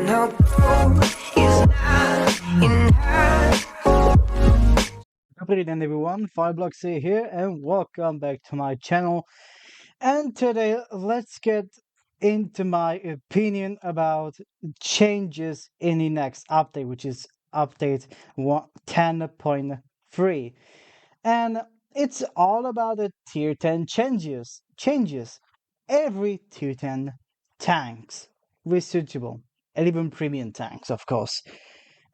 no gold is not enough. Good evening, everyone. Fireblocks here, and welcome back to my channel. And today, let's get into my opinion about changes in the next update, which is update 10.3. And it's all about the tier 10 changes. Every tier 10 tanks, researchable, and even premium tanks, of course.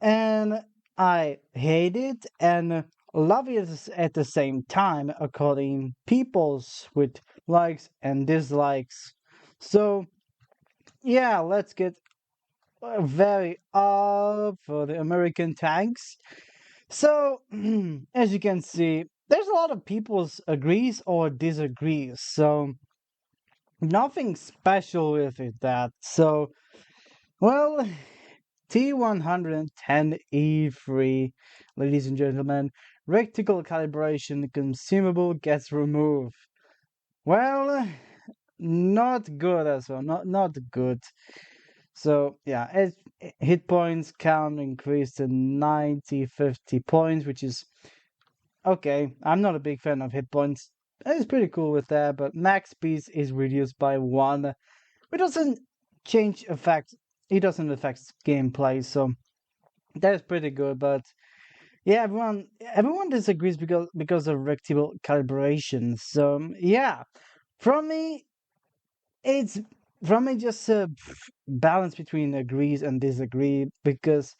And I hate it and love it at the same time, according people's with likes and dislikes. So yeah, let's get very up for the American tanks. So as you can see, there's a lot of people's agrees or disagrees. So nothing special with it that. So well, T110E3, ladies and gentlemen, reticle calibration consumable gets removed. Well, not good as well, not good. So yeah, hit points count increased to 50 points, which is okay. I'm not a big fan of hit points. It's pretty cool with that, but max speed is reduced by 1. It doesn't change effect. It doesn't affect gameplay, so that is pretty good. But yeah, everyone disagrees because of rectable calibration. So yeah, from me, it's from me just a balance between agrees and disagree because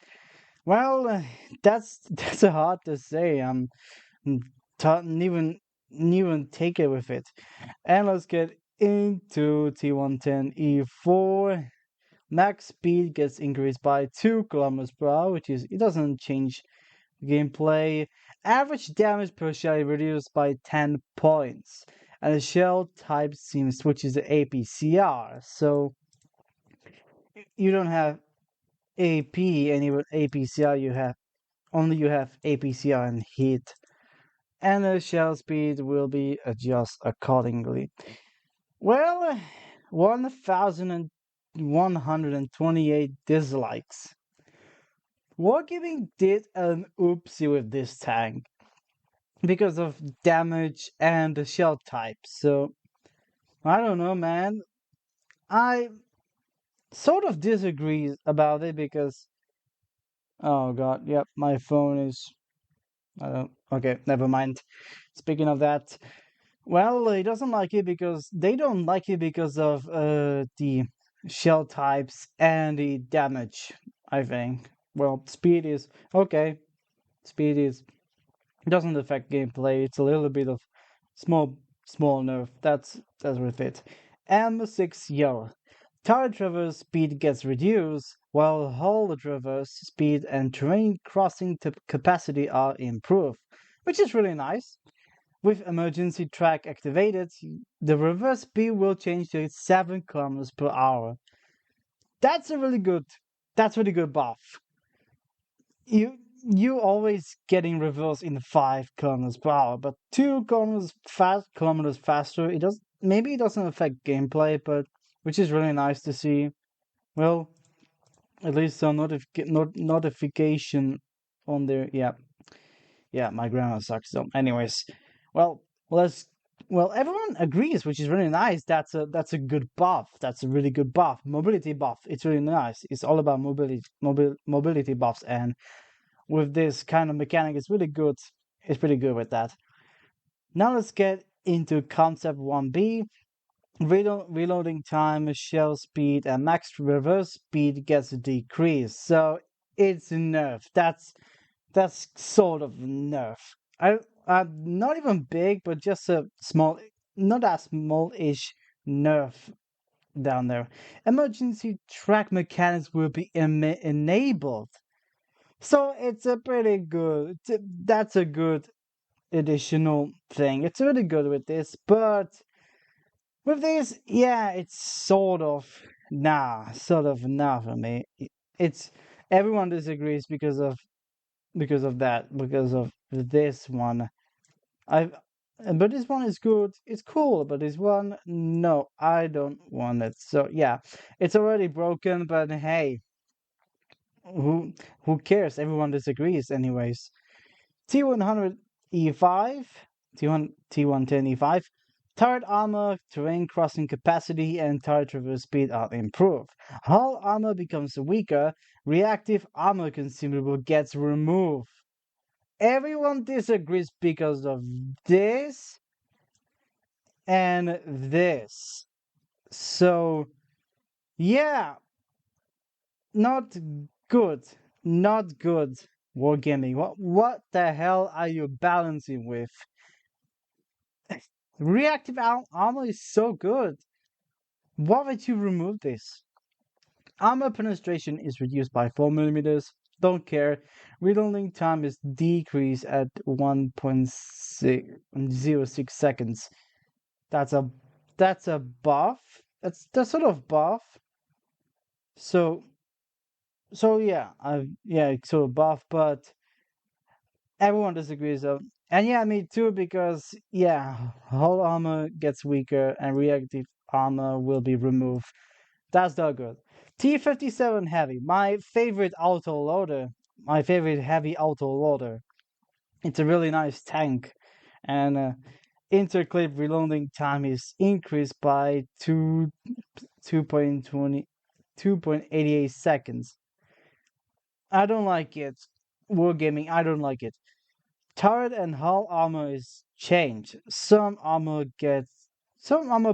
well, that's hard to say. Not even take it with it. And let's get into T110E4. Max speed gets increased by 2 kilometers per hour, which is it doesn't change gameplay. Average damage per shell reduced by 10 points. And the shell type seems switches to APCR. So you don't have AP and even APCR you have APCR and heat. And the shell speed will be adjusted accordingly. Well, 1,128 dislikes. Wargaming did an oopsie with this tank because of damage and the shell type. So, I don't know, man. I sort of disagree about it because, oh god, yep, my phone is. I don't. Okay, never mind. Speaking of that, well, he doesn't like it because they don't like it because of the shell types and the damage, I think. Well, speed is okay. Speed is doesn't affect gameplay. It's a little bit of small nerf. That's with it. M6 yellow. Turret traverse speed gets reduced, while hull traverse speed and terrain crossing capacity are improved, which is really nice. With emergency track activated, the reverse speed will change to 7 kilometers per hour. That's really good buff. You always getting reverse in 5 kilometers per hour, but 2 kilometers faster. It doesn't affect gameplay, but which is really nice to see. Well, at least some notification on there. Yeah, my grammar sucks. So, anyways, well, let's. Well, everyone agrees, which is really nice. That's a good buff. That's a really good buff. Mobility buff. It's really nice. It's all about mobility buffs, and with this kind of mechanic, it's really good. It's pretty good with that. Now let's get into concept 1B. Reloading time, shell speed, and max reverse speed gets decreased. So it's a nerf. That's sort of nerf. I'm not even big, but just a small, not that small-ish nerf down there. Emergency track mechanics will be enabled. So it's a pretty good. That's a good additional thing. It's really good with this, but with this, yeah, it's sort of nah for me. It's everyone disagrees because of this one. I but this one is good. It's cool, but this one, no, I don't want it. So yeah, it's already broken. But hey, who cares? Everyone disagrees, anyways. T100 E5, T110 E5. Turret armor, terrain crossing capacity, and turret traverse speed are improved. Hull armor becomes weaker. Reactive armor consumable gets removed. Everyone disagrees because of this and this. So, yeah, not good. Not good. Wargaming. What the hell are you balancing with? Reactive armor is so good. Why would you remove this? Armor penetration is reduced by 4 millimeters. Don't care. Reloading time is decreased at 1.06 seconds. That's a buff. That's sort of buff. So yeah, sort of buff, but everyone disagrees though. And yeah, me too, because yeah, whole armor gets weaker and reactive armor will be removed. That's not good. T57 Heavy, my favorite auto loader. My favorite heavy auto loader. It's a really nice tank. And interclip reloading time is increased by 2.88 seconds. I don't like it. Wargaming, I don't like it. Turret and hull armor is changed. Some armor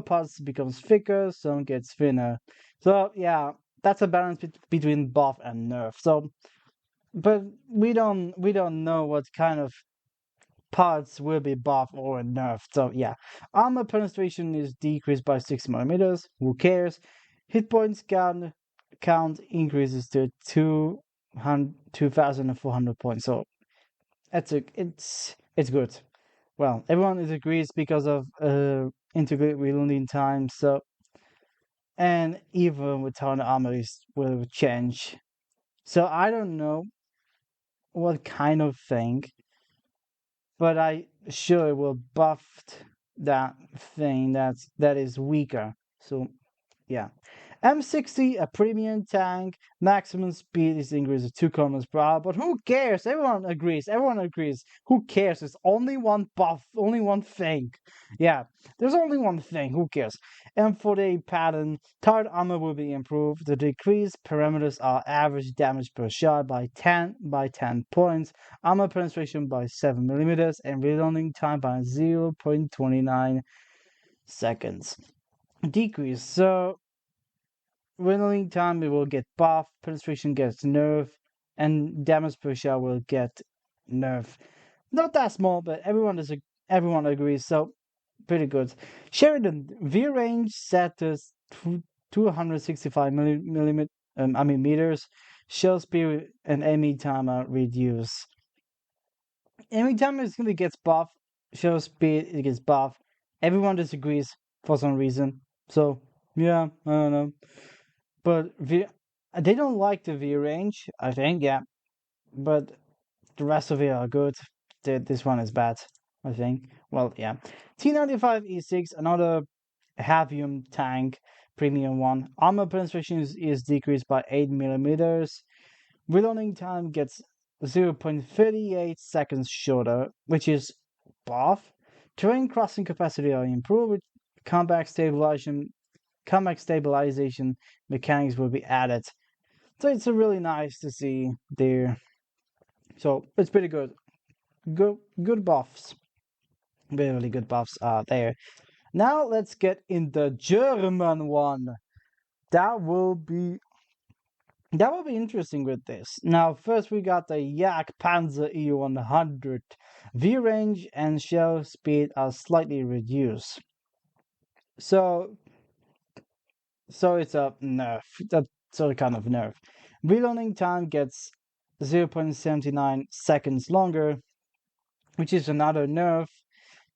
parts becomes thicker, some gets thinner. So yeah, that's a balance between buff and nerf. So, but we don't know what kind of parts will be buff or nerfed. So yeah, armor penetration is decreased by 6 millimeters. Who cares? Hit points count increases to 2,400 points. So it's good. Well, everyone agrees because of integrate reloading time. So, and even with town armor will change. So I don't know what kind of thing, but I sure it will buff that thing that is weaker. So yeah. M60, a premium tank, maximum speed is increased to 2 kilometers per hour, but who cares? Everyone agrees. Who cares? There's only one buff, only one thing. Yeah, there's only one thing. Who cares? M40 pattern, turret armor will be improved. The decreased parameters are average damage per shot by 10 points, armor penetration by 7 millimeters, and reloading time by 0.29 seconds. Decrease. So reloading time it will get buffed, penetration gets nerfed, and damage per shot will get nerfed. Not that small, but everyone agrees, so pretty good. Sheridan V range set to 265 meters. Shell speed and aiming time are reduced. Aiming time is gonna get buffed. Shell speed it gets buffed. Everyone disagrees for some reason. So yeah, I don't know. But they don't like the V range, I think, yeah. But the rest of it are good. This one is bad, I think. Well, yeah. T95 E6, another Havium tank, premium one. Armor penetration is decreased by 8 millimeters. Reloading time gets 0.38 seconds shorter, which is buff. Terrain crossing capacity are improved with combat stabilization mechanics will be added. So it's really nice to see there. So it's pretty good. Good buffs. Really good buffs are there. Now let's get in the German one. That will be interesting with this. Now first we got the Yak Panzer E100. V range and shell speed are slightly reduced. So it's a nerf. That sort of kind of nerf. Reloading time gets 0.79 seconds longer, which is another nerf.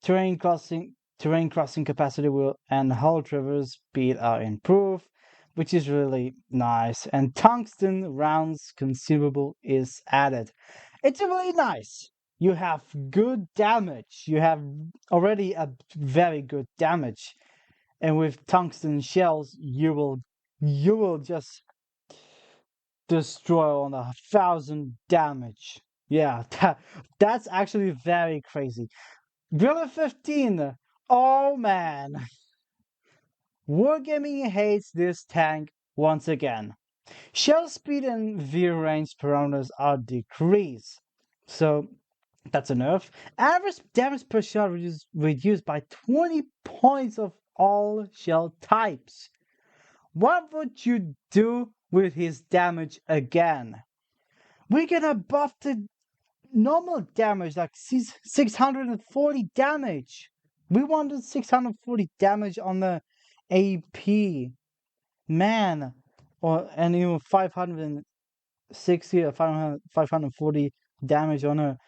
Terrain crossing capacity and hull traverse speed are improved, which is really nice. And tungsten rounds consumable is added. It's really nice. You have good damage. You have already a very good damage. And with tungsten shells, you will just destroy on 1,000 damage. Yeah, that's actually very crazy. Driller 15. Oh man. Wargaming hates this tank once again. Shell speed and view range parameters are decreased. So that's a nerf. Average damage per shot reduced by 20 points of all shell types. What would you do with his damage again? We're gonna buff the normal damage, like 640 damage. We wanted 640 damage on the AP. Man. And even 560 or 540 damage on a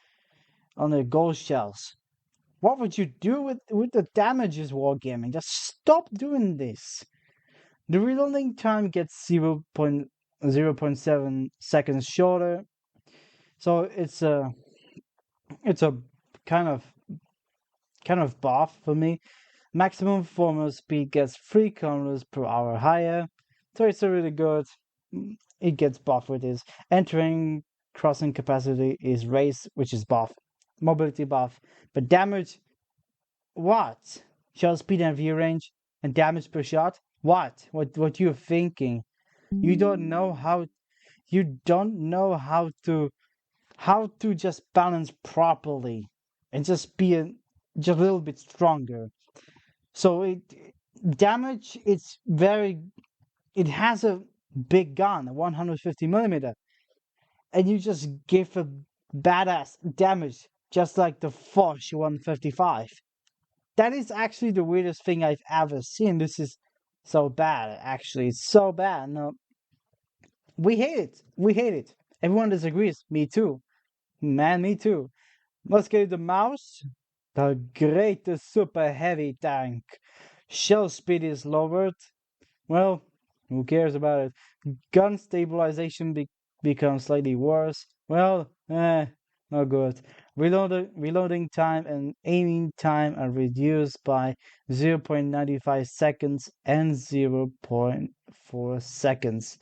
gold shells. What would you do with the damages wargaming? Just stop doing this. The reloading time gets 0.7 seconds shorter. So it's a kind of buff for me. Maximum performance speed gets 3 kilometers per hour higher. So it's a really good. It gets buff with this. Entering crossing capacity is raised, which is buff. Mobility buff. But damage, what? Shot speed and view range and damage per shot? What you're thinking? You don't know how to just balance properly and just be just a little bit stronger. So damage, it has a big gun, 150 millimeter, and you just give a badass damage just like the Foch 155. That is actually the weirdest thing I've ever seen. This is so bad, actually. It's so bad. No, we hate it. We hate it. Everyone disagrees. Me too. Man, me too. Let's get the mouse. The greatest super heavy tank. Shell speed is lowered. Well, who cares about it? Gun stabilization becomes slightly worse. Well, not good. Reloading time and aiming time are reduced by 0.95 seconds and 0.4 seconds.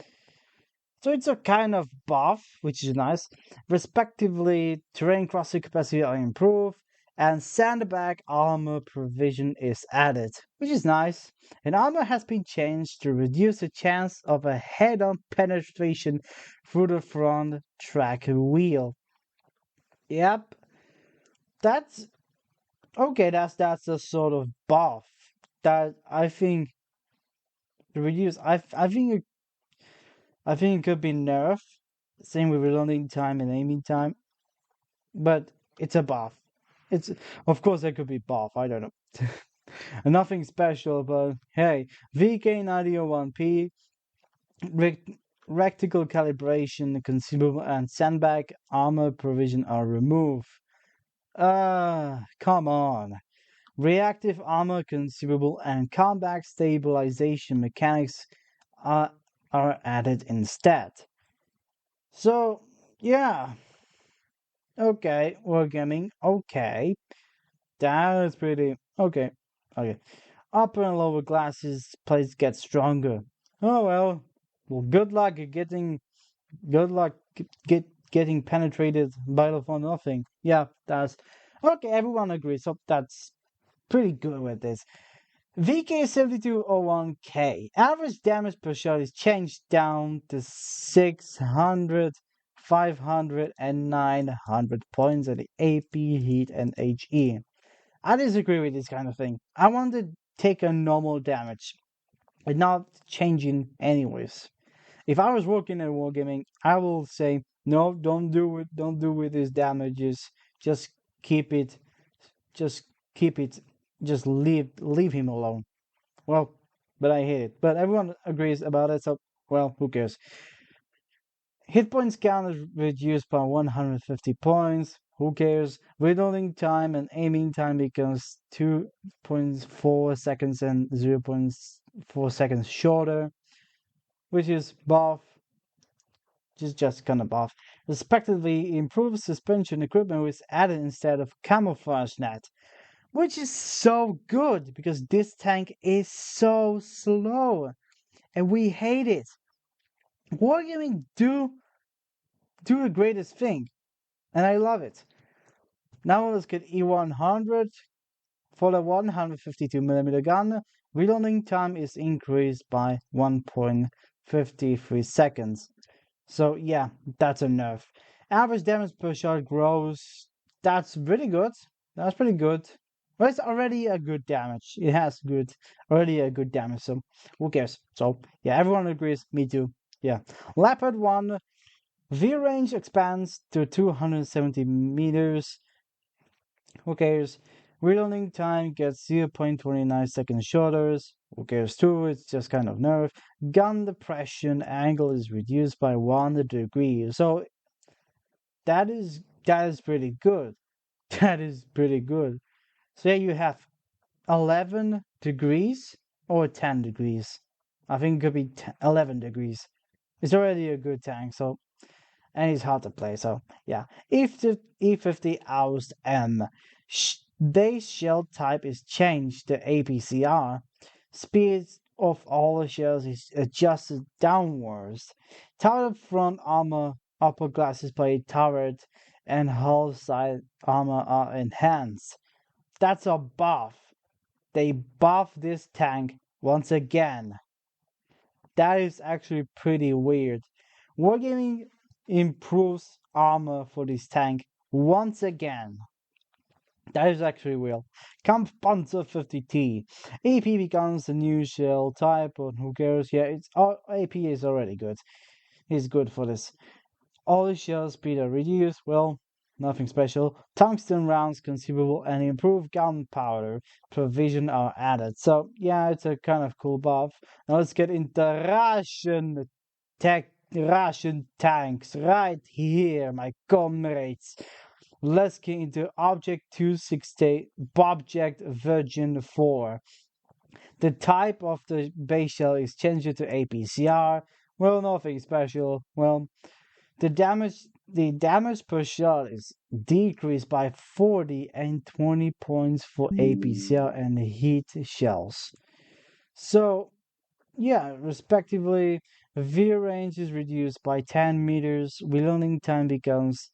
So it's a kind of buff, which is nice. Respectively, terrain crossing capacity are improved, and sandbag armor provision is added, which is nice. And armor has been changed to reduce the chance of a head-on penetration through the front track wheel. Yep, that's okay. That's a sort of buff that I think reduce. I think it could be nerfed. Same with reloading time and aiming time, but it's a buff. It's of course it could be buff. I don't know. Nothing special, but hey, VK901P, reticle calibration, consumable, and sandbag armor provision are removed. Come on. Reactive armor, consumable, and combat stabilization mechanics are added instead. So, yeah. Okay, wargaming. Okay. That is pretty. Okay. Upper and lower classes plates get stronger. Oh well. Well, good luck getting penetrated by for nothing. Yeah, that's okay. Everyone agrees. So that's pretty good with this. VK7201K. Average damage per shot is changed down to 600, 500, and 900 points at the AP, Heat, and HE. I disagree with this kind of thing. I want to take a normal damage and not changing anyways. If I was working at Wargaming, I will say, no, don't do it. Don't do with these damages. Just keep it. Just leave him alone. Well, but I hate it. But everyone agrees about it, so, well, who cares? Hit points count is reduced by 150 points. Who cares? Reloading time and aiming time becomes 2.4 seconds and 0.4 seconds shorter, which is buff. Just kind of buff. Respectively, improved suspension equipment was added instead of camouflage net, which is so good because this tank is so slow and we hate it. Wargaming do the greatest thing, and I love it. Now let's get E100. For the 152mm gun, reloading time is increased by 1.53 seconds. So yeah, that's a nerf. Average damage per shot grows. That's pretty good. That's pretty good. Well, it's already a good damage. It has already a good damage. So who cares? So yeah, everyone agrees. Me too. Yeah. Leopard 1 V range expands to 270 meters. Who cares? Reloading time gets 0.29 seconds shorter. Who cares too? It's just kind of nerf. Gun depression angle is reduced by 1 degree. So that is pretty good. That is pretty good. So yeah, you have 11 degrees or 10 degrees. I think it could be 11 degrees. It's already a good tank, so and it's hard to play. So yeah, if the E50 Oust M base shell type is changed to APCR, speed of all the shells is adjusted downwards. Turret front armor, upper glasses plate, turret, and hull side armor are enhanced. That's a buff. They buff this tank once again. That is actually pretty weird. Wargaming improves armor for this tank once again. That is actually real. Kampfpanzer 50T. AP becomes a new shell type, but who cares? Yeah, it's AP is already good. It's good for this. All the shell speed are reduced. Well, nothing special. Tungsten rounds consumable and improved gunpowder provision are added. So yeah, it's a kind of cool buff. Now let's get into Russian tanks right here, my comrades. Let's get into Object 260 Object Virgin 4. The type of the base shell is changed to APCR. Well, nothing special. Well, the damage per shot is decreased by 40 and 20 points for APCR and heat shells. So yeah, respectively, V range is reduced by 10 meters, reloading time becomes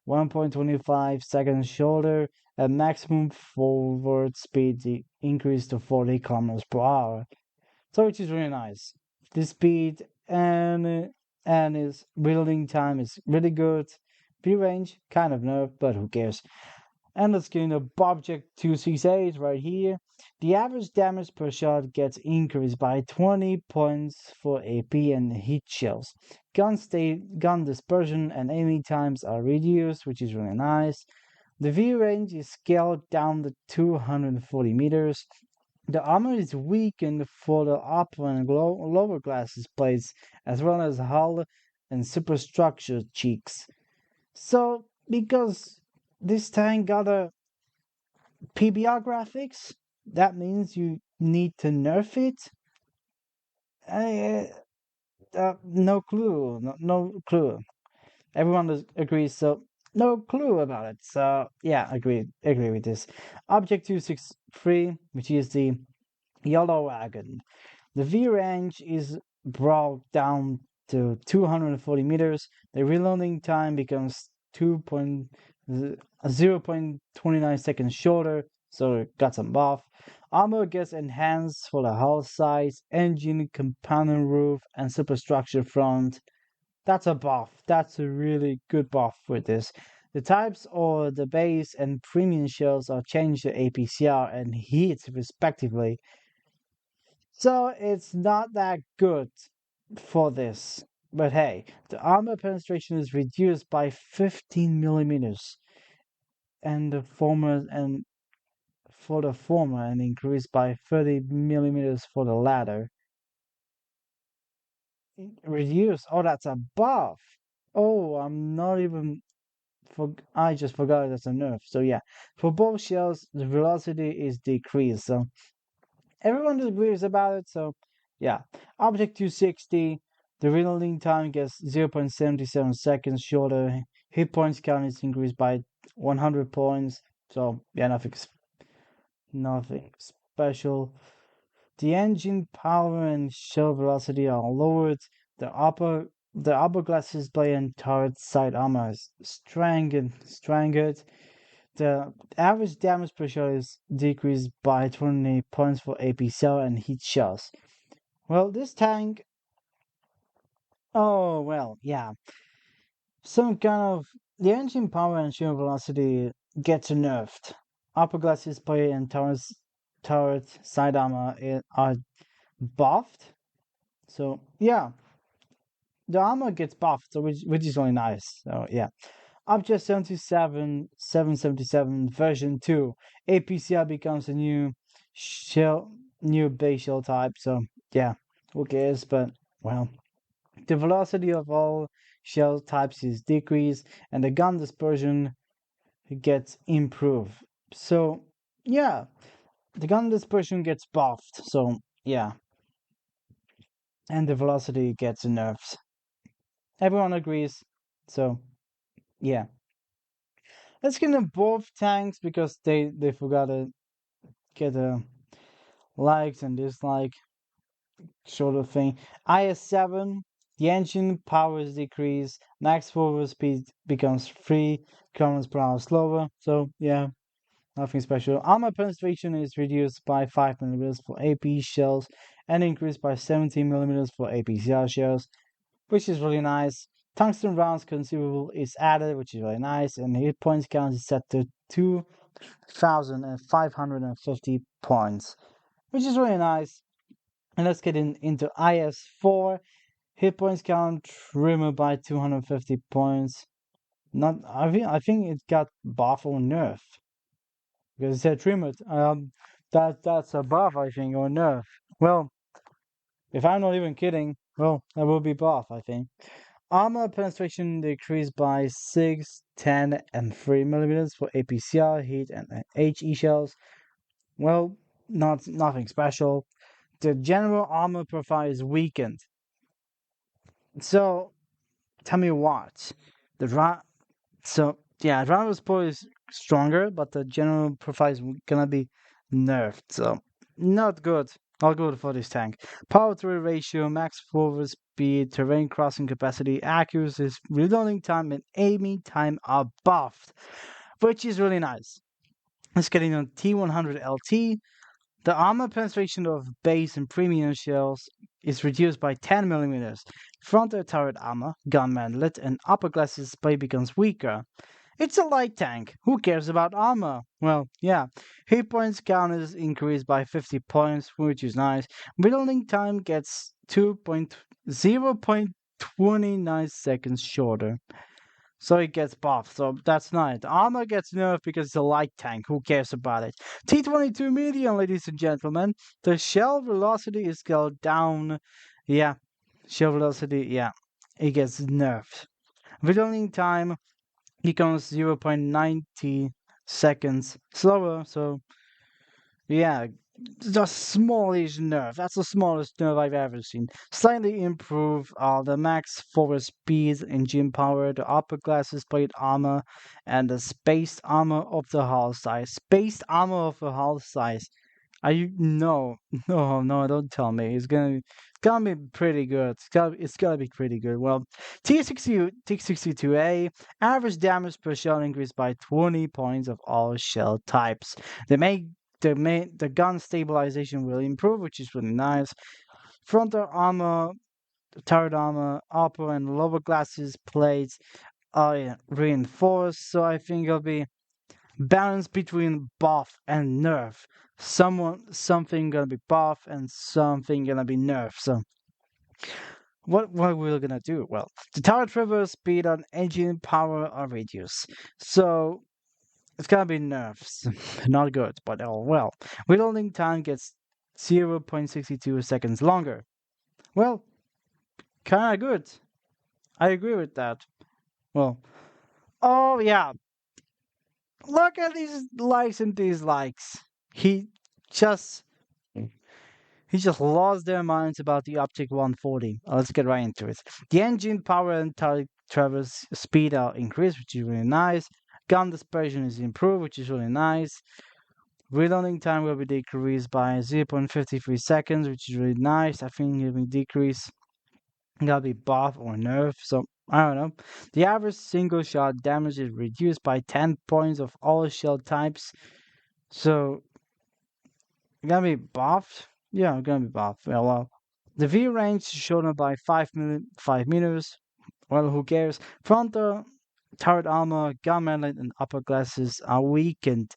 1.25 seconds shorter, and maximum forward speed increased to 40 kilometers per hour. So which is really nice. The speed and his reloading time is really good. V range, kind of nerf, but who cares? And let's get into Object 268 right here. The average damage per shot gets increased by 20 points for AP and heat shells. Gun dispersion and aiming times are reduced, which is really nice. The V range is scaled down to 240 meters. The armor is weakened for the upper and lower glasses plates, as well as hull and superstructure cheeks. So, because this tank got a PBR graphics, that means you need to nerf it. No clue, no clue. Everyone agrees, so no clue about it. So yeah, agree with this. Object 263, which is the Yellow Wagon. The V range is brought down to 240 meters. The reloading time becomes 0.29 seconds shorter, so it got some buff. Armor gets enhanced for the hull size, engine, component roof, and superstructure front. That's a buff. That's a really good buff with this. The types or the base and premium shells are changed to APCR and heat respectively. So it's not that good for this. But hey, the armor penetration is reduced by 15 millimeters, and for the former, and increased by 30 millimeters for the latter. Reduced. Oh, that's a buff. Oh, I'm not even. I just forgot that's a nerf. So yeah, for both shells, the velocity is decreased. So everyone agrees about it. So yeah, Object 260, the reloading time gets 0.77 seconds shorter. Hit points count is increased by 100 points. So yeah, nothing special. The engine power and shell velocity are lowered. The upper The upper classes play and turret side armor is strengthened. The average damage per shot is decreased by 20 points for AP cell and heat shells. Well, this tank. Oh well, yeah. Some kind of the engine power and sheer velocity gets nerfed. Upper classes play and turret side armor are buffed. So yeah, the armor gets buffed, so which is really nice. So yeah. Object 777 version 2. APCR becomes a new base shell type, so yeah, who cares? But well, the velocity of all shell types is decreased and the gun dispersion gets improved. So yeah, the gun dispersion gets buffed, so yeah. And the velocity gets nerfed. Everyone agrees. So yeah. Let's get them both tanks because they forgot to get a likes and dislike sort of thing. IS-7, the engine power is decreased, max forward speed becomes 3 kilometers per hour slower. So yeah, nothing special. Armor penetration is reduced by 5 millimeters for AP shells and increased by 17 millimeters for APCR shells, which is really nice. Tungsten rounds consumable is added, which is really nice, and hit points count is set to 2,550 points, which is really nice. And let's get into IS-4. Hit points count removed by 250 points. Not, I think it got buff or nerf because it said trimmed. That's a buff, I think, or nerf. Well, if I'm not even kidding, well, that will be buff, I think. Armor penetration decreased by 6, 10, and 3 millimeters for APCR, heat, and HE shells. Well, nothing special. The general armor profile is weakened. So tell me what the Dragon's Spore is stronger, but the general profile is gonna be nerfed. So not good. Not good for this tank. Power to weight ratio, max forward speed, terrain crossing capacity, accuracy, reloading time, and aiming time are buffed, which is really nice. Let's get in on T100 LT. The armor penetration of base and premium shells is reduced by 10 millimeters. Frontal turret armor, gun manlet, and upper glass display becomes weaker. It's a light tank. Who cares about armor? Well, yeah. Hit points count is increased by 50 points, which is nice. Reloading time gets 0.29 seconds shorter. So it gets buffed, so that's nice. The armor gets nerfed because it's a light tank. Who cares about it? T-22 medium, ladies and gentlemen. The shell velocity is scaled down. Yeah, shell velocity, yeah, it gets nerfed. Reloading time becomes 0.90 seconds slower, so yeah, just smallish nerf. That's the smallest nerf I've ever seen. Slightly improve the max forward speed, engine power, the upper classes plate armor, and the spaced armor of the hull size. Spaced armor of the hull size. Are you no no? Don't tell me. It's gonna be pretty good. It's gonna be pretty good. Well, T62A average damage per shell increased by 20 points of all shell types. The gun stabilization will improve, which is really nice. Frontal armor, turret armor, upper and lower classes plates are reinforced, so I think it'll be balance between buff and nerf. Something gonna be buff and something gonna be nerf. So what we're gonna do? Well, the turret traverse speed and engine power are reduced. So it's gonna be nerfs. Not good, but oh well. Reloading time gets 0.62 seconds longer. Well, kinda good. I agree with that. Well, oh yeah. Look at these likes and dislikes. He just he just lost their minds about the Optic 140. Let's get right into it. The engine power and traverse speed are increased, which is really nice. Gun dispersion is improved, which is really nice. Reloading time will be decreased by 0.53 seconds, which is really nice. I think it will decrease. Gotta be buff or nerf. So I don't know. The average single shot damage is reduced by 10 points of all shell types. So gonna be buffed. Yeah, gonna be buffed. Well, the V range is shown by 5 meters. Well, who cares? Frontal, turret armor, gun manlet, and upper glasses are weakened.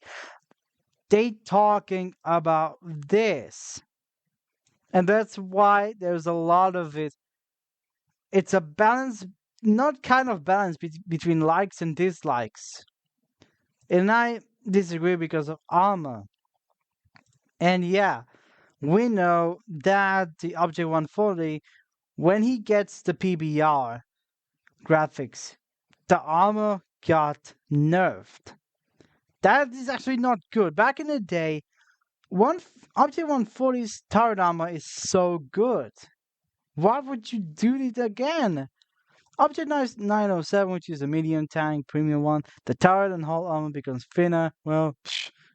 They talking about this. And that's why there's a lot of it. It's a balance, not kind of balance between likes and dislikes. And I disagree because of armor. And yeah, we know that the Object 140, when he gets the PBR graphics, the armor got nerfed. That is actually not good. Back in the day, Object 140's turret armor is so good. Why would you do it again? Object 907, which is a medium tank premium one, the turret and hull armor becomes thinner. Well,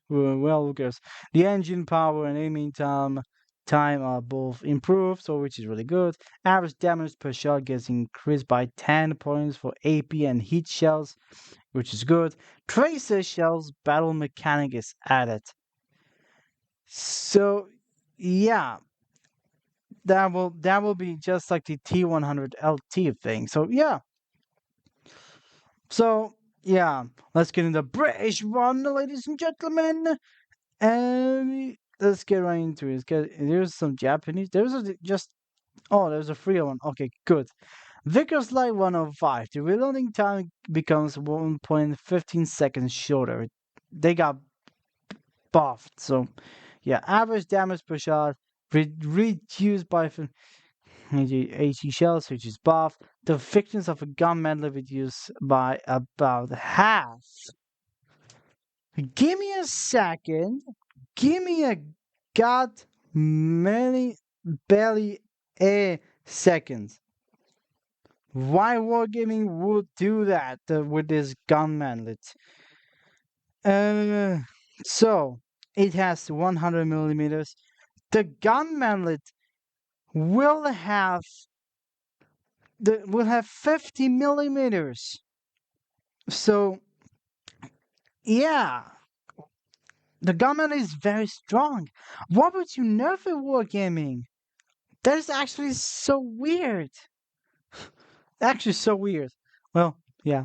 who cares? The engine power and aiming time are both improved, so which is really good. Average damage per shot gets increased by 10 points for AP and heat shells, which is good. Tracer shells battle mechanic is added. So yeah, that will be just like the T100 LT thing. So yeah. So yeah, let's get into the British one, ladies and gentlemen. And let's get right into it. There's some Japanese. There's a free one. Okay, good. Vickers Light 105. The reloading time becomes 1.15 seconds shorter. They got buffed. So yeah, average damage per shot reduced by 80 shells, which is buff. The thickness of a gun medley reduced by about half. Give me a second. Give me a god many barely a seconds. Why Wargaming would do that with this gun manlet? So it has 100 millimeters. The gun manlet will have 50 millimeters. So yeah, the gun manlet is very strong. Why would you nerf it, Wargaming? That is actually so weird. Actually, so weird. Well, yeah.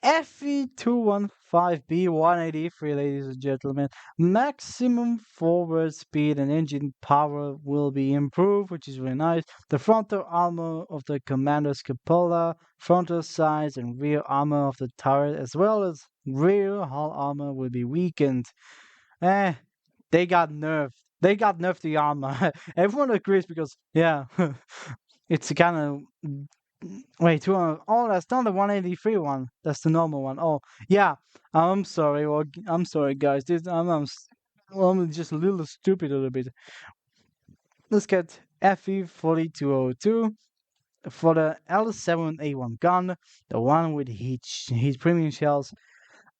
FE215B183, ladies and gentlemen. Maximum forward speed and engine power will be improved, which is really nice. The frontal armor of the commander's cupola, frontal sides, and rear armor of the turret, as well as rear hull armor, will be weakened. They got nerfed. They got nerfed the armor. Everyone agrees because, yeah, it's kind of. Wait, oh, that's not the 183 one. That's the normal one. Oh, yeah. I'm sorry. Well, I'm sorry, guys. I'm just a little stupid a little bit. Let's get FE4202 for the L7A1 gun, the one with heat premium shells.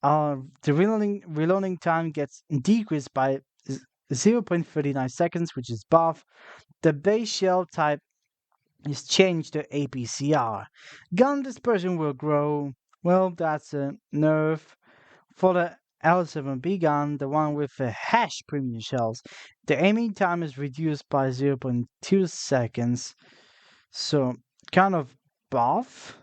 The reloading time gets decreased by 0.39 seconds, which is buff. The base shell type is changed to APCR. Gun dispersion will grow. Well, that's a nerf. For the L7B gun, the one with the hash premium shells, the aiming time is reduced by 0.2 seconds. So, kind of buff,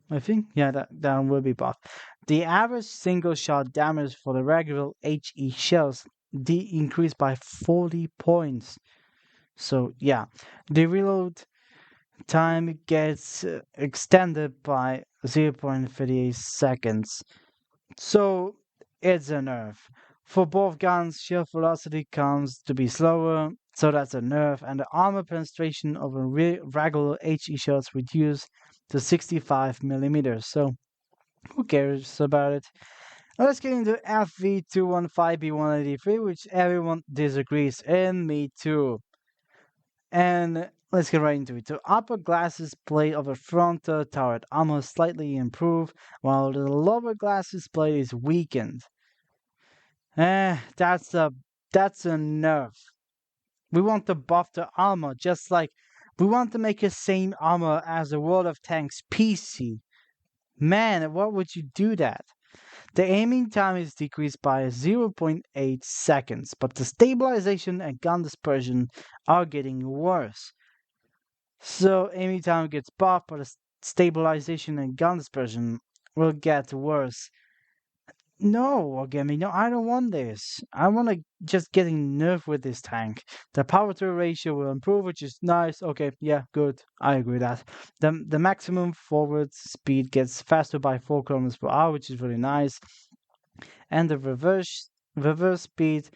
I think. Yeah, that will be buff. The average single shot damage for the regular HE shells increased by 40 points. So, yeah, the reload time gets extended by 0.38 seconds. So it's a nerf. For both guns, shell velocity comes to be slower, so that's a nerf, and the armor penetration of a regular HE shell is reduced to 65 millimeters. So who cares about it? Let's get into FV215B183, which everyone disagrees, and me too. And let's get right into it. The upper glasses plate of a frontal turret armor slightly improved, while the lower glasses plate is weakened. That's a nerf. We want to buff the armor, just like We want to make the same armor as the World of Tanks PC. Man, what would you do that? The aiming time is decreased by 0.8 seconds, but the stabilization and gun dispersion are getting worse. So aiming time gets buffed, but the stabilization and gun dispersion will get worse. No, Origami, no, I don't want this. I want to just getting nerfed with this tank. The power to ratio will improve, which is nice. Okay, yeah, good. I agree with that. The maximum forward speed gets faster by 4 kilometers per hour, which is really nice. And the reverse speed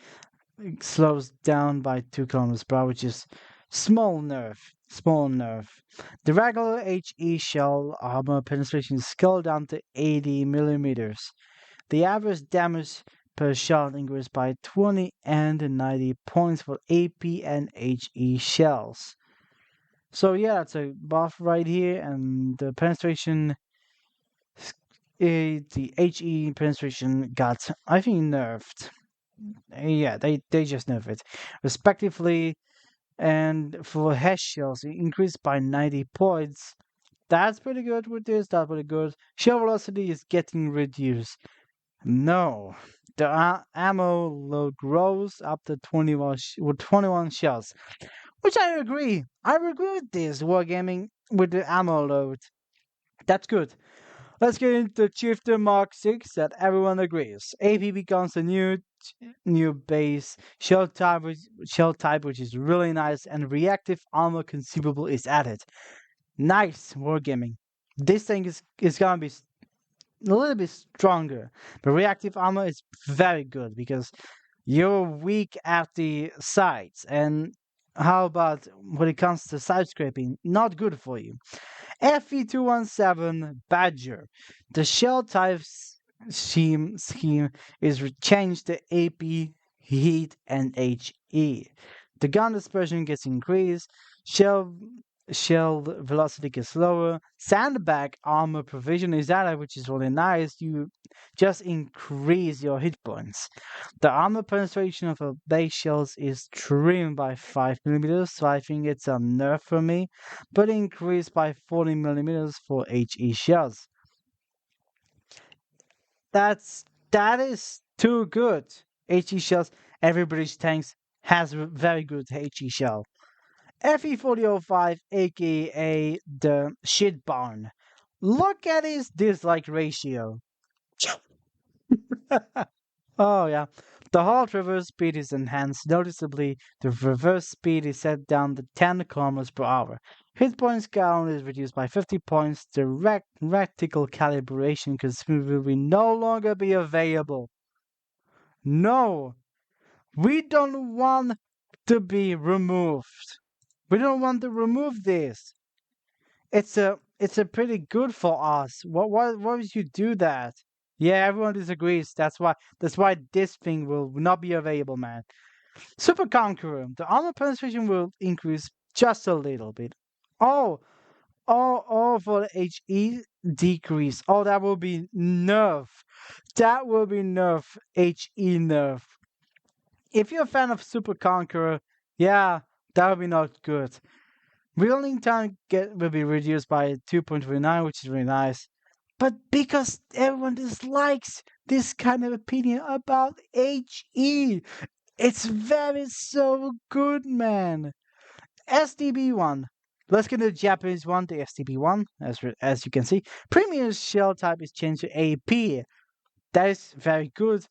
slows down by 2 kilometers per hour, which is small nerf. Small nerf. The regular HE shell armor penetration is scaled down to 80 millimeters. The average damage per shot increased by 20 and 90 points for AP and HE shells. So yeah, it's a buff right here, and the penetration, the HE penetration got, I think, nerfed. Yeah, they just nerfed it, respectively. And for head shells, it increased by 90 points. That's pretty good with this. That's pretty good. Shell velocity is getting reduced. No, the ammo load grows up to 21 shells, which I agree. I agree with this wargaming with the ammo load. That's good. Let's get into Chieftain Mark 6 that everyone agrees. AP becomes a new base shell type, which is really nice, and reactive armor consumable is added. Nice wargaming. This thing is gonna be a little bit stronger, but reactive armor is very good because you're weak at the sides. And how about when it comes to side scraping? Not good for you. FE217 Badger. The shell types scheme is changed to AP, Heat, and HE. The gun dispersion gets increased. Shell velocity gets lower. Sandbag armor provision is added, which is really nice. You just increase your hit points. The armor penetration of a base shells is trimmed by 5 millimeters, so I think it's a nerf for me, but increased by 40 millimeters for HE shells. That is too good. HE shells. Every British tanks has very good HE shell. FE4005, aka the shit barn. Look at his dislike ratio. Oh yeah. The halt reverse speed is enhanced noticeably. The reverse speed is set down to 10 kilometers per hour. Hit points count is reduced by 50 points. The reticle calibration consumable will no longer be available. No, we don't want to be removed. We don't want to remove this. It's a pretty good for us. Why would you do that? Yeah, everyone disagrees. That's why this thing will not be available, man. Super Conqueror. The armor penetration will increase just a little bit. Oh, for the HE decrease. Oh, that will be nerf. That will be nerf. HE nerf. If you're a fan of Super Conqueror, yeah, that would be not good. Reeling time will be reduced by 2.39, which is really nice. But because everyone dislikes this kind of opinion about HE, it's very so good, man. SDB1. Let's get to the Japanese one, the SDB1, as you can see. Premium shell type is changed to AP. That is very good.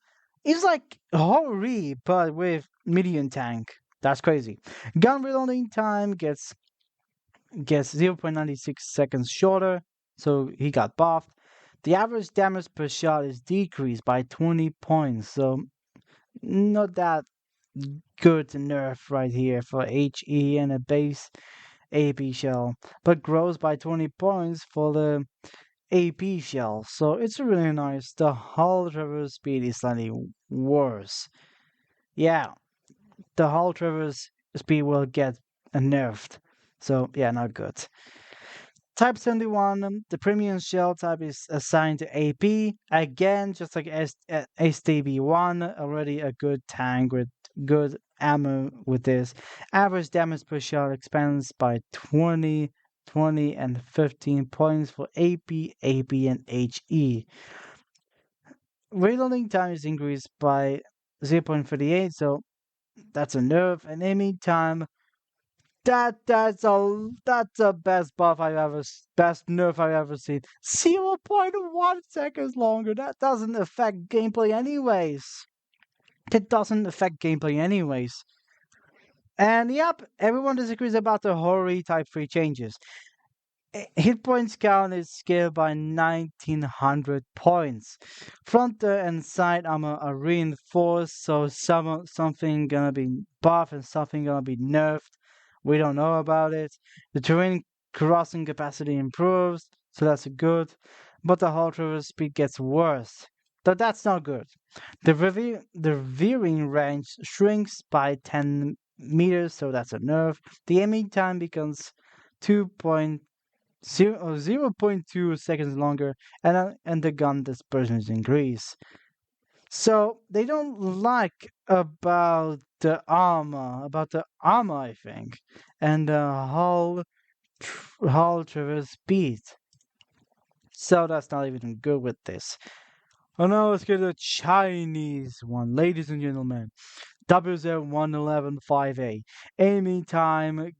It's like Hori, but with medium tank. That's crazy. Gun reloading time gets 0.96 seconds shorter, so he got buffed. The average damage per shot is decreased by 20 points, so not that good nerf right here for HE and a base AP shell, but grows by 20 points for the AP shell, so it's really nice. The hull traverse speed is slightly worse. Yeah, the hull traverse speed will get nerfed. So yeah, not good. Type 71, the premium shell type is assigned to AP. Again, just like STB1, already a good tank with good ammo with this. Average damage per shot expands by 20, 20, and 15 points for AP, AP, and HE. Reloading time is increased by 0.38, so that's a nerf. And aiming time, that's a best buff I've ever best nerf I've ever seen. 0.1 seconds longer. That doesn't affect gameplay anyways. And yep, everyone disagrees about the Hori Type 3 changes. Hit points count is scaled by 1900 points. Frontal and side armor are reinforced, so something gonna be buffed and something gonna be nerfed. We don't know about it. The terrain crossing capacity improves, so that's good. But the hull traverse speed gets worse. So that's not good. The veering range shrinks by 10 meters, so that's a nerf. The aiming time becomes 0.2 seconds longer, and the gun dispersion is increased. So they don't like about the armor, I think, and the hull traverse speed. So that's not even good with this. Oh no, let's get the Chinese one, ladies and gentlemen. WZ1115A. Aiming time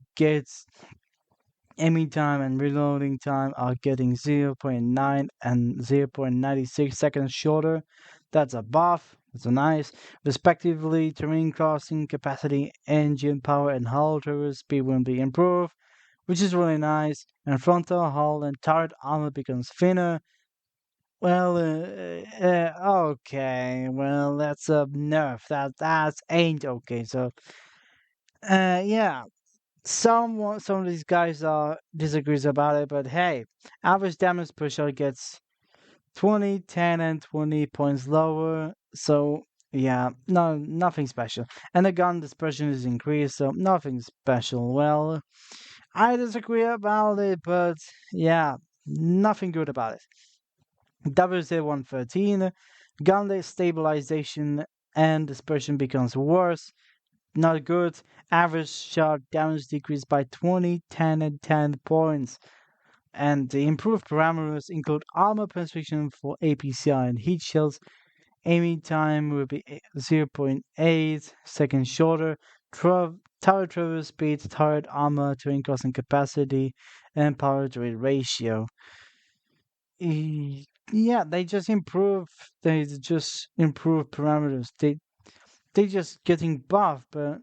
and reloading time are getting 0.9 and 0.96 seconds shorter. That's a buff. That's a nice. Respectively, terrain crossing capacity, engine power, and hull traverse speed will be improved, which is really nice. And frontal, hull, and turret armor becomes thinner. Well, okay. Well, that's a nerf. That ain't okay. So, yeah. Some of these guys disagrees about it, but hey, average damage per shot gets 20, 10, and 20 points lower. So yeah, nothing special. And the gun dispersion is increased, so nothing special. Well, I disagree about it, but yeah, nothing good about it. WZ113, gun stabilization and dispersion becomes worse. Not good. Average shot damage decreased by 20, 10, and 10 points. And the improved parameters include armor penetration for APCI and heat shields. Aiming time will be 0.8 seconds shorter. Turret traverse speed, turret armor, terrain crossing capacity, and power to weight ratio. Yeah, they just improve. They just improve parameters. They just getting buffed, but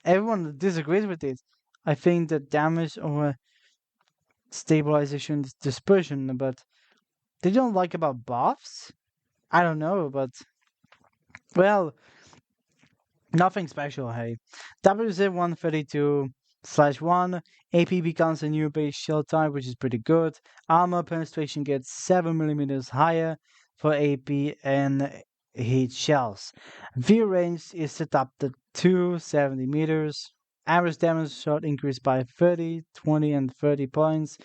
everyone disagrees with it. I think the damage or stabilization is dispersion, but they don't like about buffs. I don't know, but well, nothing special. Hey, WZ132/1 AP becomes a new base shield type, which is pretty good. Armor penetration gets 7 mm higher for AP and heat shells. View range is set up to 270 meters. Average damage shot increased by 30, 20, and 30 points.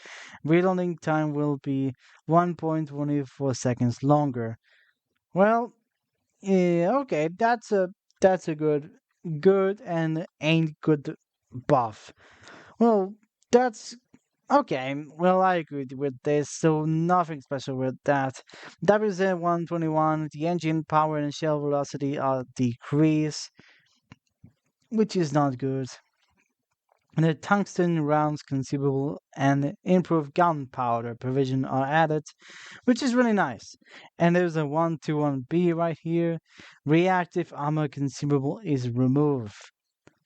Reloading time will be 1.24 seconds longer. Well, yeah, okay, that's a good and ain't good buff. Well, that's okay. Well, I agree with this, so nothing special with that. WZ121, the engine power and shell velocity are decreased, which is not good. And the tungsten rounds consumable and improved gunpowder provision are added, which is really nice. And there's a 121B right here. Reactive armor consumable is removed.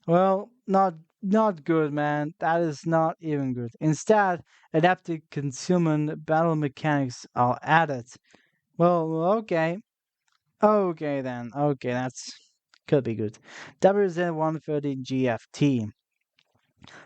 Well, not good, man. That is not even good. Instead, adaptive concealment battle mechanics are added. Well, okay. Okay then. Okay, that's could be good. WZ130 GFT.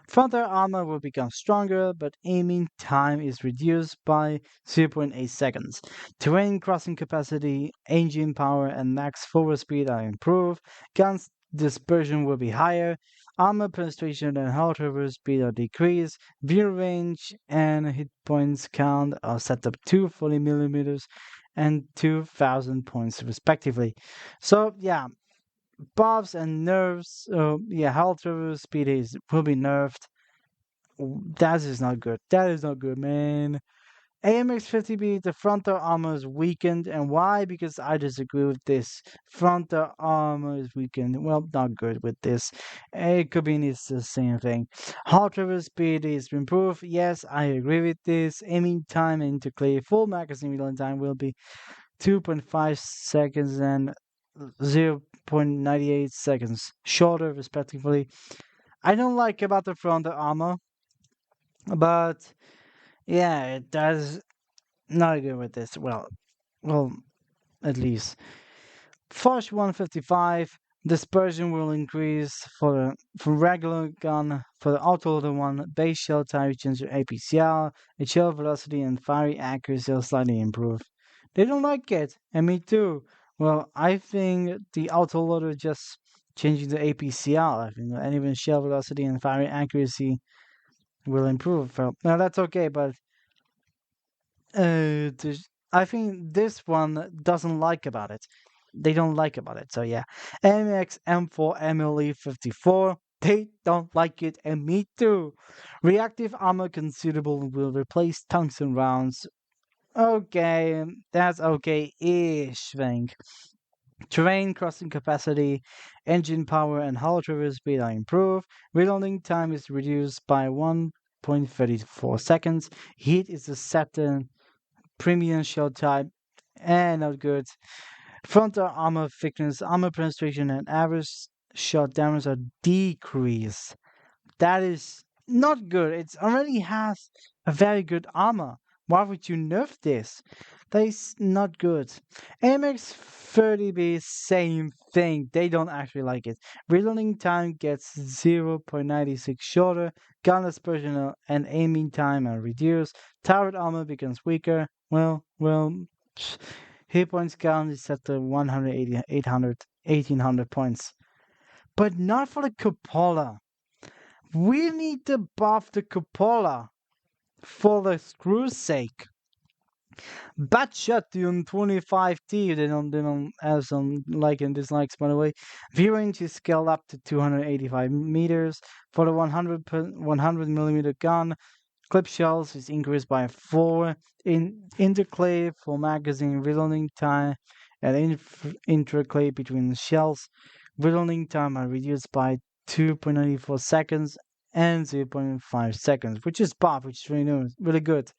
Frontal armor will become stronger, but aiming time is reduced by 0.8 seconds. Terrain crossing capacity, engine power, and max forward speed are improved. Guns dispersion will be higher. Armor penetration and hull traverse speed are decreased. View range and hit points count are set up to 40 millimeters and 2,000 points respectively. So yeah, buffs and nerfs. Yeah, health travel speed will be nerfed. That is not good. That is not good, man. AMX 50B, the frontal armor is weakened. And why? Because I disagree with this. Frontal armor is weakened. Well, not good with this. It could be it's the same thing. Hard travel speed is improved. Yes, I agree with this. Aiming time into clay full magazine reload time will be 2.5 seconds and 0.98 seconds shorter, respectively. I don't like about the frontal armor, but yeah, it does not agree with this. Well, at least. Force 155, dispersion will increase for regular gun, for the auto one, base shell type change to APCR, its shell velocity and firing accuracy will slightly improve. They don't like it, and me too. Well, I think the autoloader just changing the APCR, I think, and even shell velocity and firing accuracy will improve. Well, now that's okay, but I think this one doesn't like about it. They don't like about it. So yeah, MX M4 MLE 54. They don't like it, and me too. Reactive armor consumable will replace tungsten rounds. Okay, that's okay-ish thing. Terrain crossing capacity, engine power, and hull traverse speed are improved. Reloading time is reduced by 1.34 seconds. Heat is a certain premium shell type, and not good. Frontal armor thickness, armor penetration, and average shot damage are decreased. That is not good. It already has a very good armor. Why would you nerf this? That is not good. AMX 30B, same thing. They don't actually like it. Reloading time gets 0.96 shorter. Gun dispersion and aiming time are reduced. Turret armor becomes weaker. Hit points count is set to 180, 800, 1800 points. But not for the cupola. We need to buff the cupola for the screw's sake. Batshot on 25T, they don't have some like and dislikes, by the way. View range is scaled up to 285 meters. For the 100 millimeter gun, clip shells is increased by 4. In interclave for magazine reloading time and interclave between shells, reloading time are reduced by 2.94 seconds and 0.5 seconds, which is buff, which is really good.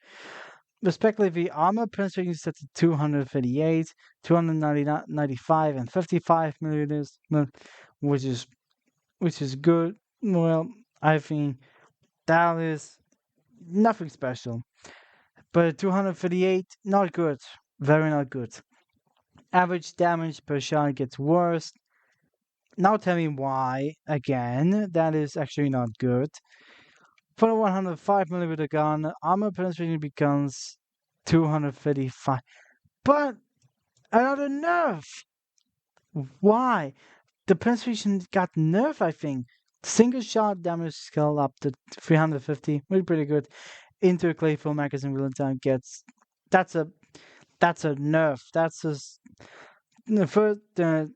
Respectively, armor penetration is set to 238, 295, and 55 millimeters, which is good. Well, I think that is nothing special. But 238, not good. Very not good. Average damage per shot gets worse. Now tell me why, again, that is actually not good. For a 105 millimeter gun, armor penetration becomes 235. But another nerf! Why? The penetration got nerf, I think. Single shot damage scale up to 350, really pretty good. Interclave full magazine reload time gets that's a nerf. That's a the first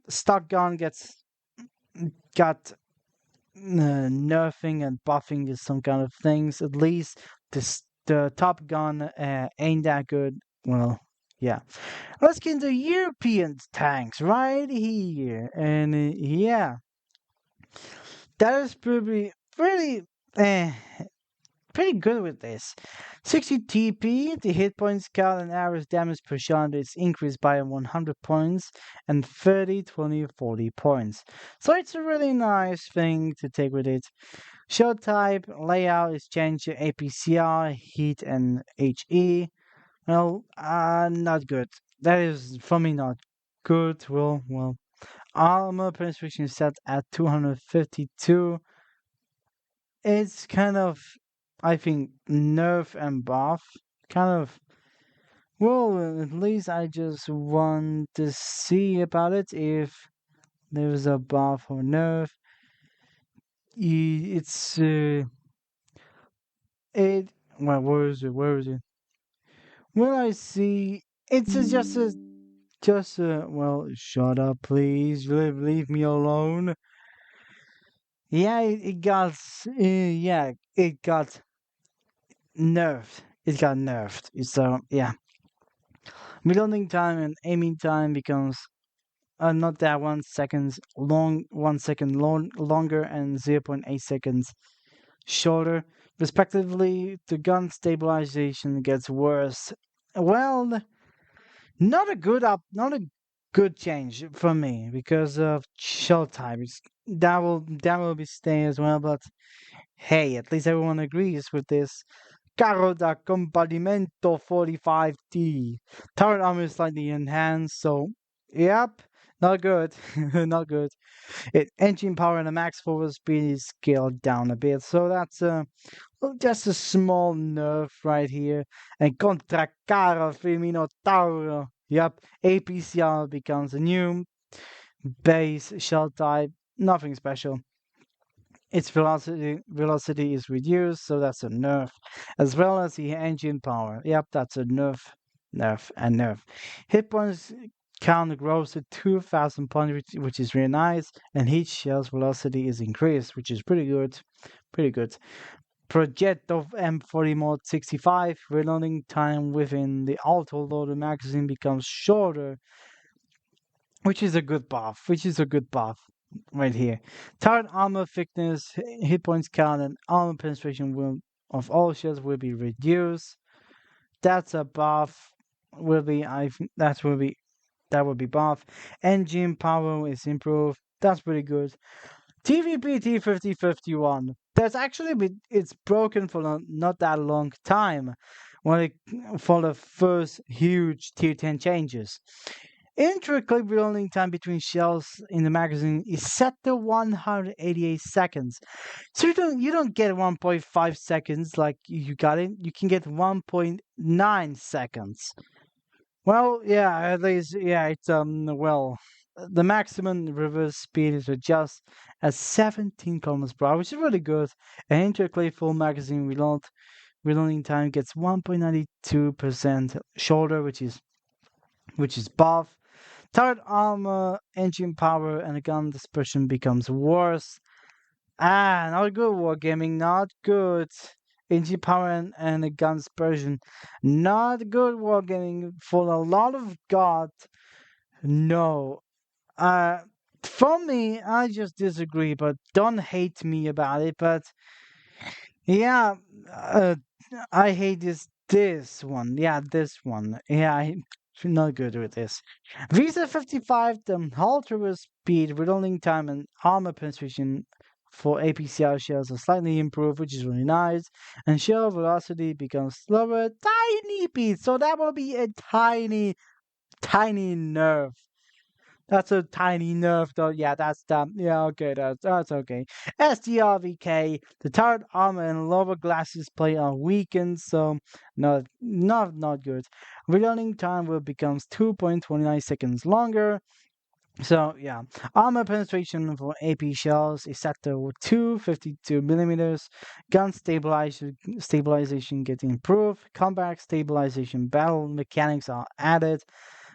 stock gun got nerfing and buffing is some kind of things. At least the Top Gun ain't that good. Well, yeah. Let's get into European tanks right here, and yeah, that is pretty pretty good with this. 60 TP, the hit points count and average damage per shot is increased by 100 points and 30, 20, 40 points. So it's a really nice thing to take with it. Shot type, layout is changed to APCR, heat, and HE. Well, not good. That is, for me, not good. Well. Armor penetration is set at 252. It's kind of, I think, nerf and buff. Kind of, well, at least I just want to see about it if there's a buff or nerf. It's, well, where is it? Well, I see, it's just a just well, shut up, please. Leave me alone. Yeah, it got nerfed. It got nerfed. So yeah, reloading time and aiming time becomes not that 1 second long, 1 second longer and 0.8 seconds shorter, respectively. The gun stabilization gets worse. Well, not a good change for me because of shell types. That will be staying as well. But hey, at least everyone agrees with this. Carro da compartimento 45T. Turret armor is slightly enhanced, so yep, not good, not good. Engine power and the max forward speed is scaled down a bit, so that's well, just a small nerf right here. And contra caro Firmino Tauro. Yep, APCR becomes a new base shell type. Nothing special. Its velocity is reduced, so that's a nerf, as well as the engine power. Yep, that's a nerf, and nerf. Hit points count grows to 2,000 points, which is really nice, and each shell's velocity is increased, which is pretty good. Pretty good. Project of M40 Mod 65, reloading time within the auto-loader magazine becomes shorter, which is a good buff. Right here. Turret armor thickness, hit points count, and armor penetration of all shells will be reduced. That's a buff. That will be buff. Engine power is improved. That's pretty good. TVPT 5051. That's actually it's broken for not that long time. For the first huge tier 10 changes. Intra-clip reloading time between shells in the magazine is set to 188 seconds. So you don't get 1.5 seconds like you got it. You can get 1.9 seconds. Well, yeah, at least it's well, the maximum reverse speed is adjusted at 17 kilometers per hour, which is really good. An intra-clip full magazine reloading time gets 1.92% shorter, which is buff. Turret armor, engine power, and the gun dispersion becomes worse. Not good wargaming, not good. Engine power and the gun dispersion, not good wargaming for a lot of God. No. For me, I just disagree, but don't hate me about it. But yeah, I hate this one. Yeah, this one. Yeah, I'm not good with this. Visa 55, the halter speed, reloading time, and armor penetration for APCR shells are slightly improved, which is really nice. And shell velocity becomes slower, tiny bit. So that will be a tiny, tiny nerf. That's a tiny nerf, though. Yeah, that's dumb. Yeah, okay, that's okay. SDRVK, the turret armor and lower glass display are weakened, so not good. Reloading time will becomes 2.29 seconds longer. So yeah, armor penetration for AP shells is set to 252 millimeters. Gun stabilization gets improved. Combat stabilization battle mechanics are added,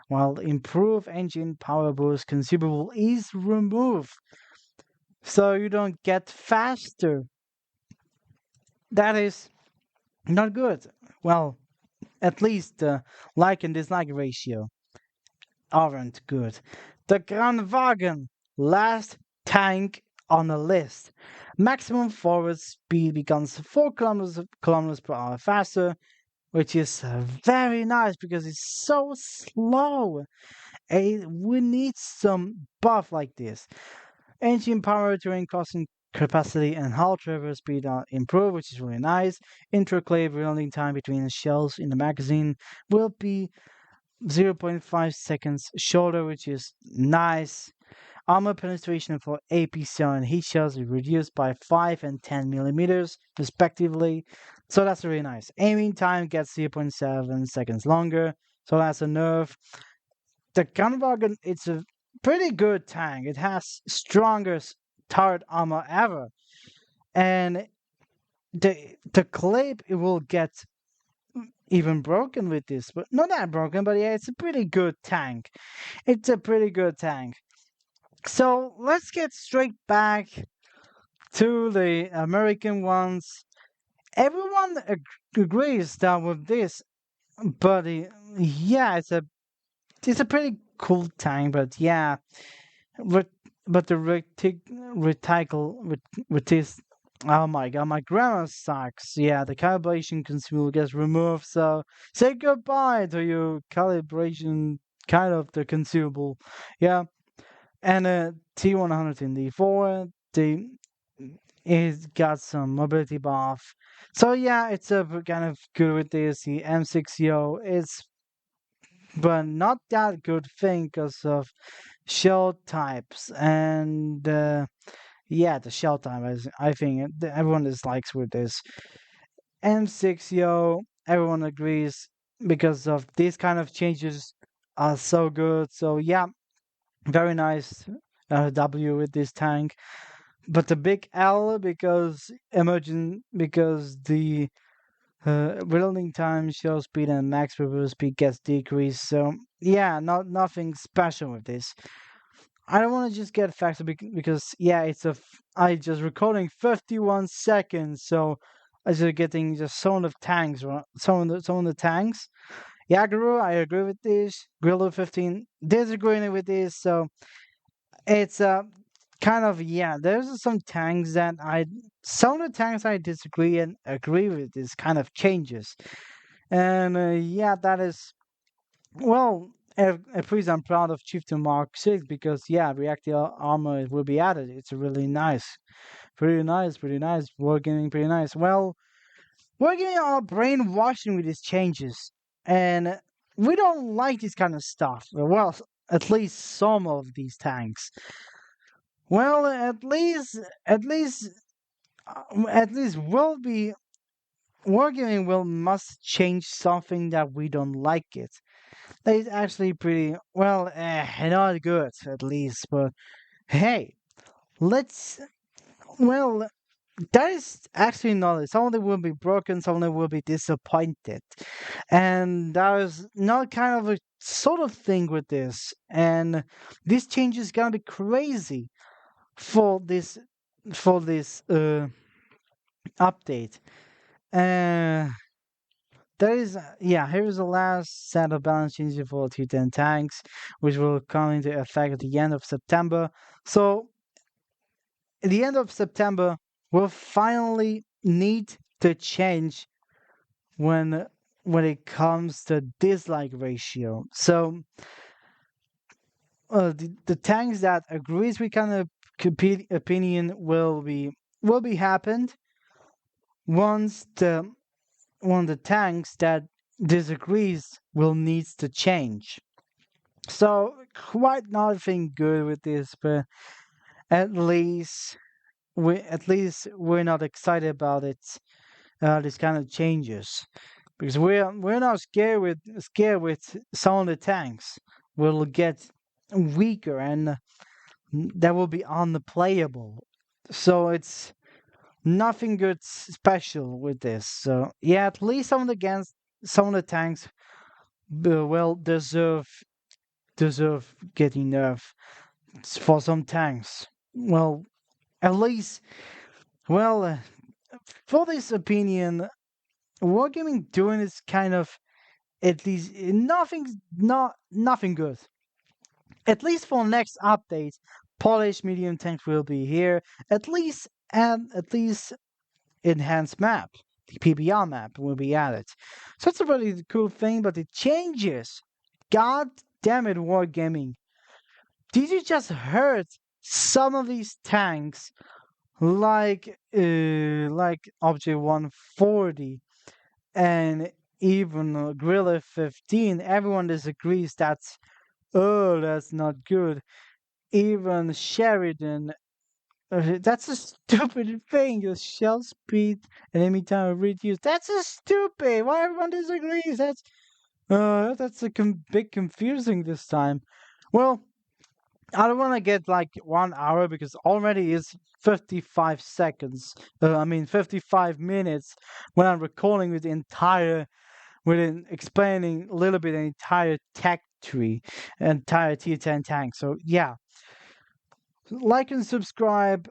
while improved engine power boost consumable is removed. So you don't get faster. That is not good. Well, at least like and dislike ratio aren't good. The Kranwagen, last tank on the list. Maximum forward speed becomes 4 kilometers per hour faster, which is very nice because it's so slow. We need some buff like this. Engine power, terrain crossing capacity, and hull traverse speed are improved, which is really nice. Intraclave reloading time between the shells in the magazine will be 0.5 seconds shorter, which is nice. Armor penetration for APCR and heat shells is reduced by 5 and 10 millimeters, respectively. So that's really nice. Aiming time gets 0.7 seconds longer, so that's a nerf. The Gunwagen, it's a pretty good tank. It has strongest turret armor ever, and the clip it will get even broken with this, but not that broken, but yeah, it's a pretty good tank. It's a pretty good tank. So let's get straight back to the American ones. Everyone agrees that with this, but yeah, it's a pretty cool tank. But yeah, but but the reticle with this. Oh my god, my grammar sucks. Yeah, the calibration consumable gets removed. So say goodbye to your calibration kind of the consumable. Yeah, and T100 in D4. The It's got some mobility buff. So yeah, it's a kind of good with this. The M60 is, but not that good thing because of shell types and yeah, the shell type. I think everyone dislikes with this M60. Everyone agrees because of these kind of changes are so good. So yeah, very nice W with this tank. But the big L because the reloading time, shell speed, and max reverse speed gets decreased. So yeah, nothing special with this. I don't want to just get faster because yeah, I just recording 51 seconds, so I just getting just some of tanks, some of the tanks. Yeah, Guru, I agree with this. Grillo 15 disagreeing with this, so it's kind of yeah. There's some tanks that some of the tanks I disagree and agree with this kind of changes, and yeah, that is well. At least I'm proud of Chieftain Mark 6 because yeah, reactive armor will be added. It's really nice, pretty nice, pretty nice. Working pretty nice. Well, we're getting our brainwashing with these changes, and we don't like this kind of stuff. Well, at least some of these tanks. Well, at least we'll be Wargaming will must change something that we don't like it. That is actually pretty well, not good at least. But hey, let's well, that is actually not it. Some of them will be broken, some of them will be disappointed, and that is not kind of a sort of thing with this. And this change is gonna be crazy for this update. Uh, there is yeah. Here is the last set of balance changes for T10 tanks, which will come into effect at the end of September. So at the end of September, we'll finally need to change when it comes to dislike ratio. So the tanks that agrees with kind of opinion will be happened once the tanks that disagrees will needs to change. So quite nothing good with this, but at least we're not excited about it. This kind of changes because we're not scared with some of the tanks will get weaker and that will be unplayable. So it's nothing good special with this. So yeah, at least some of the tanks will deserve getting nerfed for some tanks. Well, at least well for this opinion, Wargaming doing is kind of at least nothing good. At least for next update, polished medium tanks will be here. At least enhanced map, the PBR map will be added. So it's a really cool thing, but it changes. God damn it, Wargaming. Did you just hurt some of these tanks like Object 140 and even Gorilla 15? Everyone disagrees that's not good. Even Sheridan, that's a stupid thing. The shell speed and enemy time reduced. That's a stupid. Why everyone disagrees? That's a bit confusing this time. Well, I don't want to get like 1 hour because already is 55 seconds. 55 minutes when I'm recording with the entire within explaining a little bit the entire tech tree, entire tier 10 tank. So yeah, like and subscribe,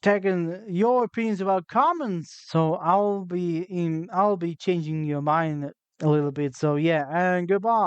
taking your opinions about comments. So I'll be changing your mind a little bit. So yeah, and goodbye.